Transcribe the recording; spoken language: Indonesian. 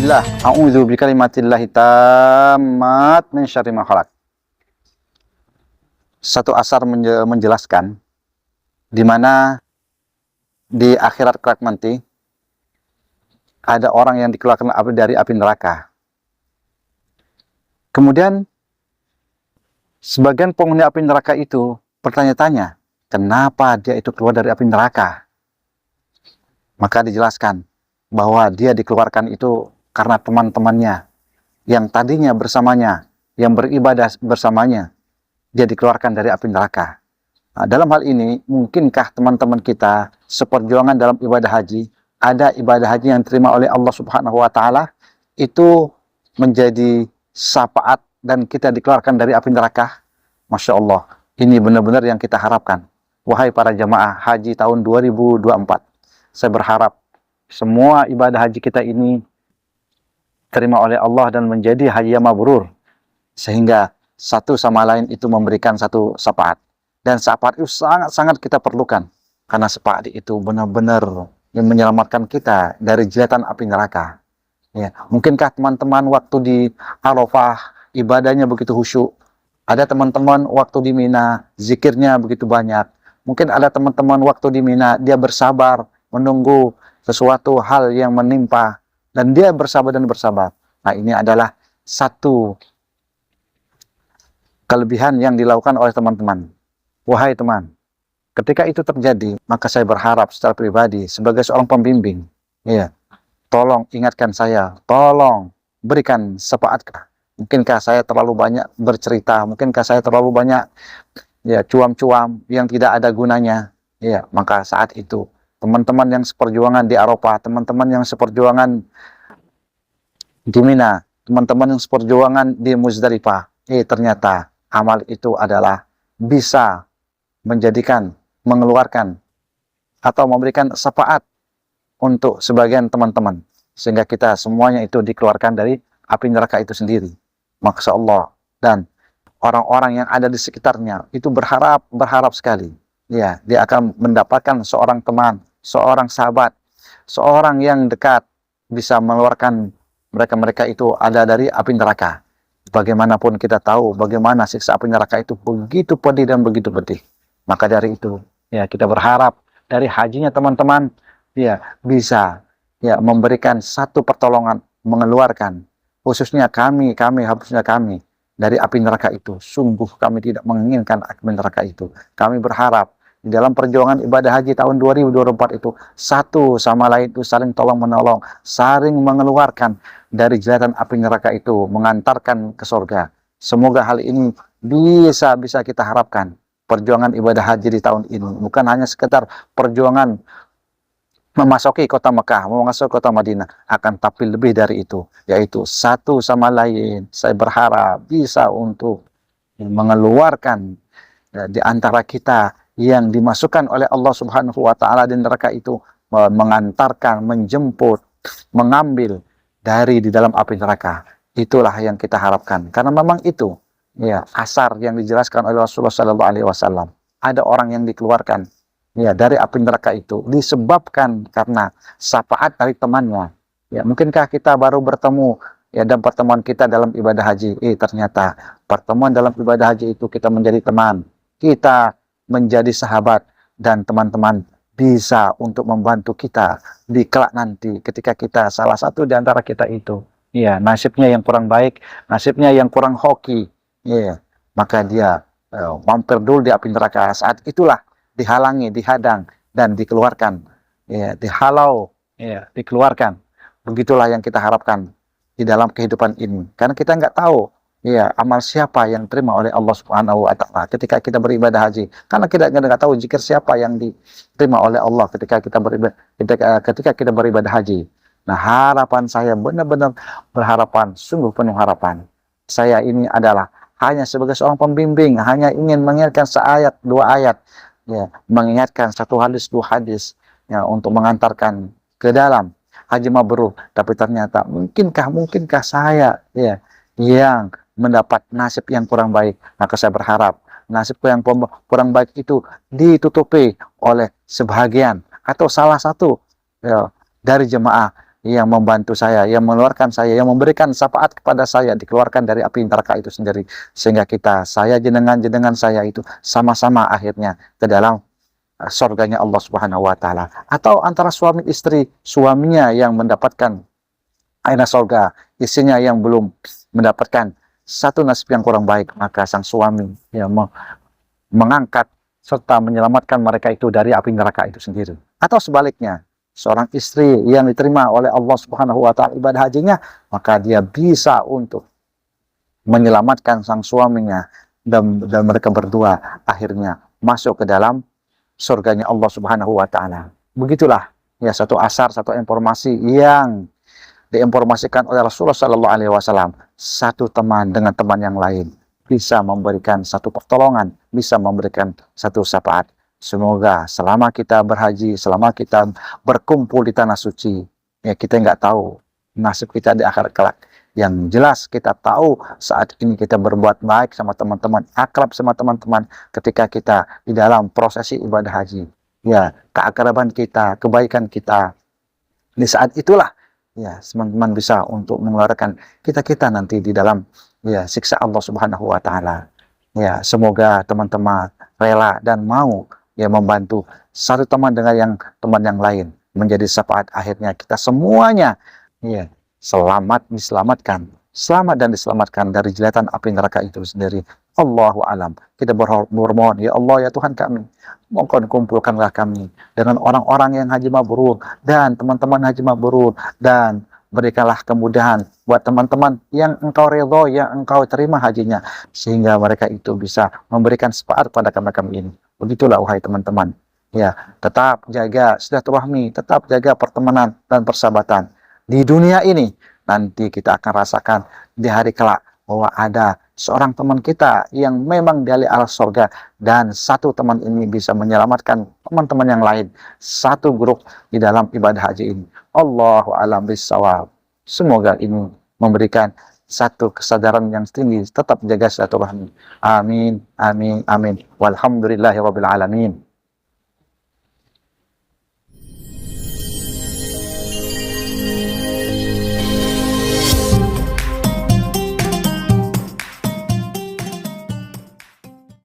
Bismillah, a'udzu bikalimatillahi tammat min syarri ma khalaq. Satu asar menjelaskan di mana di akhirat kelak nanti ada orang yang dikeluarkan dari api neraka. Kemudian sebagian penghuni api neraka itu bertanya-tanya, kenapa dia itu keluar dari api neraka? Maka dijelaskan bahwa dia dikeluarkan itu karena teman-temannya yang tadinya bersamanya, yang beribadah bersamanya, dia dikeluarkan dari api neraka. Nah, dalam hal ini, mungkinkah teman-teman kita seperjuangan dalam ibadah haji, ada ibadah haji yang diterima oleh Allah Subhanahu wa Ta'ala, itu menjadi syafaat dan kita dikeluarkan dari api neraka? Masya Allah, ini benar-benar yang kita harapkan. Wahai para jamaah haji tahun 2024, saya berharap semua ibadah haji kita ini terima oleh Allah dan menjadi haji yang mabrur, sehingga satu sama lain itu memberikan satu syafaat, dan syafaat itu sangat-sangat kita perlukan, karena syafaat itu benar-benar yang menyelamatkan kita dari jilatan api neraka. Ya, mungkinkah teman-teman waktu di Arafah ibadahnya begitu khusyuk, ada teman-teman waktu di Mina zikirnya begitu banyak, mungkin ada teman-teman waktu di Mina dia bersabar menunggu sesuatu hal yang menimpa, dan dia bersabar dan bersabar. Nah, ini adalah satu kelebihan yang dilakukan oleh teman-teman. Wahai teman, ketika itu terjadi, maka saya berharap secara pribadi sebagai seorang pembimbing, ya, tolong ingatkan saya, tolong berikan syafaat. Mungkinkah saya terlalu banyak bercerita, mungkinkah saya terlalu banyak ya cuam-cuam yang tidak ada gunanya, ya, maka saat itu teman-teman yang seperjuangan di Arafah, teman-teman yang seperjuangan di Mina, teman-teman yang seperjuangan di Muzdalifah, ternyata amal itu adalah bisa menjadikan, mengeluarkan, atau memberikan syafaat untuk sebagian teman-teman, sehingga kita semuanya itu dikeluarkan dari api neraka itu sendiri. Masya Allah. Dan orang-orang yang ada di sekitarnya itu berharap sekali. Ya, dia akan mendapatkan seorang teman, seorang sahabat, seorang yang dekat, bisa mengeluarkan mereka itu ada dari api neraka. Bagaimanapun kita tahu bagaimana siksa api neraka itu begitu pedih dan begitu pedih. Maka dari itu, ya, kita berharap dari hajinya teman-teman, ya, bisa ya memberikan satu pertolongan, mengeluarkan, khususnya kami harusnya kami dari api neraka itu. Sungguh kami tidak menginginkan api neraka itu. Kami berharap di dalam perjuangan ibadah haji tahun 2024 itu satu sama lain itu saling tolong menolong, saling mengeluarkan dari jilatan api neraka itu, mengantarkan ke surga. Semoga hal ini bisa kita harapkan. Perjuangan ibadah haji di tahun ini bukan hanya sekedar perjuangan memasuki kota Mekah, memasuki kota Madinah, akan tapi lebih dari itu, yaitu satu sama lain saya berharap bisa untuk mengeluarkan di antara kita yang dimasukkan oleh Allah Subhanahu wa Ta'ala di neraka itu, mengantarkan, menjemput, mengambil dari di dalam api neraka. Itulah yang kita harapkan, karena memang itu ya asar yang dijelaskan oleh Rasulullah SAW. Ada orang yang dikeluarkan ya dari api neraka itu disebabkan karena syafaat dari temannya. Ya, mungkinkah kita baru bertemu ya dan pertemuan kita dalam ibadah haji, ternyata pertemuan dalam ibadah haji itu kita menjadi teman, kita menjadi sahabat, dan teman-teman bisa untuk membantu kita di kelak nanti ketika kita salah satu di antara kita itu ya nasibnya yang kurang baik, nasibnya yang kurang hoki, ya, maka dia mampir dulu di api neraka. Saat itulah dihalangi, dihadang, dan dikeluarkan, ya, dihalau, ya, dikeluarkan. Begitulah yang kita harapkan di dalam kehidupan ini, karena kita nggak tahu ya amal siapa yang terima oleh Allah Subhanahu wa Ta'ala ketika kita beribadah haji, karena kita nggak tahu zikir siapa yang diterima oleh Allah ketika kita beribadah haji. Nah, harapan saya benar-benar berharapan, sungguh penuh harapan. Saya ini adalah hanya sebagai seorang pembimbing, hanya ingin mengingatkan seayat dua ayat, ya, mengingatkan satu hadis dua hadis, ya, untuk mengantarkan ke dalam haji mabrur. Tapi ternyata mungkinkah saya ya yang mendapat nasib yang kurang baik? Maka saya berharap nasibku yang kurang baik itu ditutupi oleh sebahagian atau salah satu ya, dari jemaah yang membantu saya, yang mengeluarkan saya, yang memberikan syafaat kepada saya, dikeluarkan dari api neraka itu sendiri. Sehingga saya jenengan saya itu sama-sama akhirnya ke dalam surganya Allah Subhanahu wa taala. Atau antara suami istri, suaminya yang mendapatkan aina surga, istrinya yang belum mendapatkan satu nasib yang kurang baik, maka sang suami yang mengangkat serta menyelamatkan mereka itu dari api neraka itu sendiri. Atau sebaliknya, seorang istri yang diterima oleh Allah Subhanahu wa taala ibadah hajinya, maka dia bisa untuk menyelamatkan sang suaminya, dan mereka berdua akhirnya masuk ke dalam surganya Allah Subhanahu wa taala. Begitulah ya satu asar, satu informasi yang diinformasikan oleh Rasulullah Sallallahu Alaihi Wasallam. Satu teman dengan teman yang lain bisa memberikan satu pertolongan, bisa memberikan satu syafaat. Semoga selama kita berhaji, selama kita berkumpul di tanah suci, ya kita nggak tahu nasib kita di akhirat kelak. Yang jelas kita tahu saat ini kita berbuat baik sama teman-teman, akrab sama teman-teman ketika kita di dalam prosesi ibadah haji. Ya, keakraban kita, kebaikan kita. Di saat itulah ya teman-teman bisa untuk mengeluarkan kita nanti di dalam ya siksa Allah Subhanahu wa taala. Ya, semoga teman-teman rela dan mau ya membantu satu teman dengan teman yang lain menjadi syafaat akhirnya kita semuanya ya diselamatkan, selamat dan diselamatkan dari jilatan api neraka itu sendiri. Allahu alam. Kita bermohon, ya Allah ya Tuhan kami, mohon kumpulkanlah kami dengan orang-orang yang haji mabrur dan teman-teman haji mabrur, dan berikanlah kemudahan buat teman-teman yang engkau ridho, yang engkau terima hajinya, sehingga mereka itu bisa memberikan syafaat pada kami ini. Begitulah wahai teman-teman. Ya, tetap jaga silaturahmi, tetap jaga pertemanan dan persahabatan. Di dunia ini nanti kita akan rasakan di hari kelak bahwa ada seorang teman kita yang memang dari alas surga, dan satu teman ini bisa menyelamatkan teman-teman yang lain, satu grup di dalam ibadah haji ini. Allahu a'lam bishawab. Semoga ini memberikan satu kesadaran yang tinggi, tetap jaga silaturahmi. Amin, amin, amin. Walhamdulillahirabbil alamin.